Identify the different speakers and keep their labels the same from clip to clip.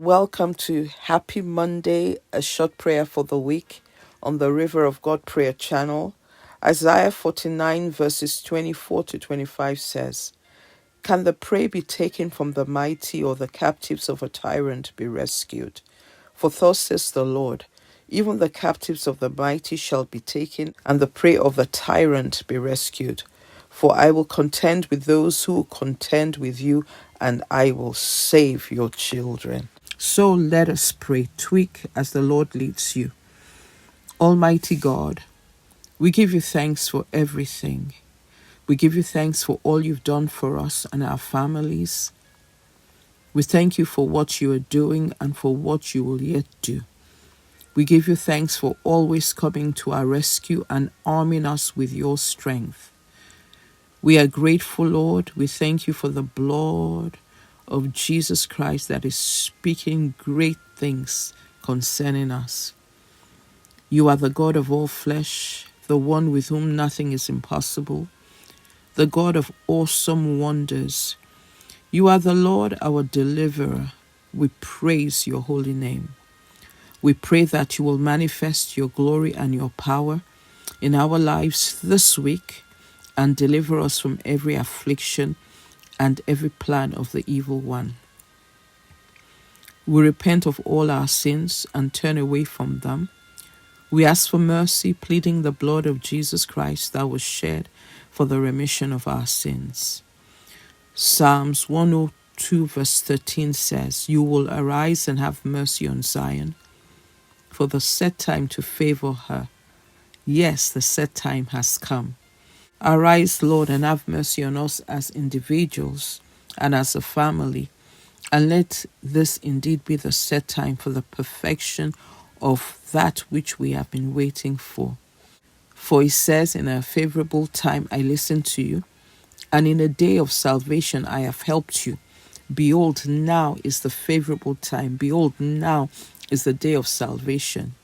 Speaker 1: Welcome to Happy Monday, a short prayer for the week on the River of God prayer channel. Isaiah 49 verses 24 to 25 says, "Can the prey be taken from the mighty, or the captives of a tyrant be rescued? For thus says the Lord, even the captives of the mighty shall be taken, and the prey of the tyrant be rescued. For I will contend with those who contend with you, and I will save your children." So let us pray. Tweak as the Lord leads you. Almighty God, we give you thanks for everything. We give you thanks for all you've done for us and our families. We thank you for what you are doing and for what you will yet do. We give you thanks for always coming to our rescue and arming us with your strength. We are grateful, Lord. We thank you for the blood of Jesus Christ that is speaking great things concerning us. You are the God of all flesh, the one with whom nothing is impossible, the God of awesome wonders. You are the Lord, our deliverer. We praise your holy name. We pray that you will manifest your glory and your power in our lives this week and deliver us from every affliction and every plan of the evil one. We repent of all our sins and turn away from them. We ask for mercy, pleading the blood of Jesus Christ that was shed for the remission of our sins. Psalms 102 verse 13 says, "You will arise and have mercy on Zion, for the set time to favor her. Yes, the set time has come." Arise, Lord, and have mercy on us as individuals and as a family. And let this indeed be the set time for the perfection of that which we have been waiting for. For it says, "In a favorable time I listened to you, and in a day of salvation I have helped you. Behold, now is the favorable time. Behold, now is the day of salvation."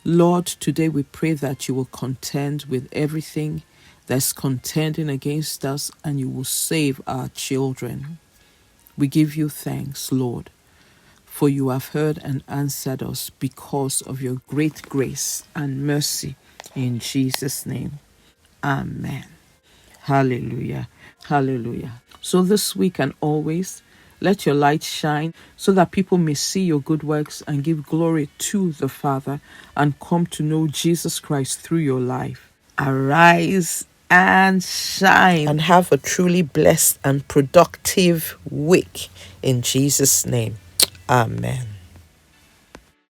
Speaker 1: Lord, today we pray that you will contend with everything that's contending against us, and you will save our children. We give you thanks, Lord, for you have heard and answered us because of your great grace and mercy. In Jesus' name, amen. Hallelujah. Hallelujah. So this week and always, let your light shine so that people may see your good works and give glory to the Father and come to know Jesus Christ through your life. Arise and shine and have a truly blessed and productive week in Jesus' name. Amen.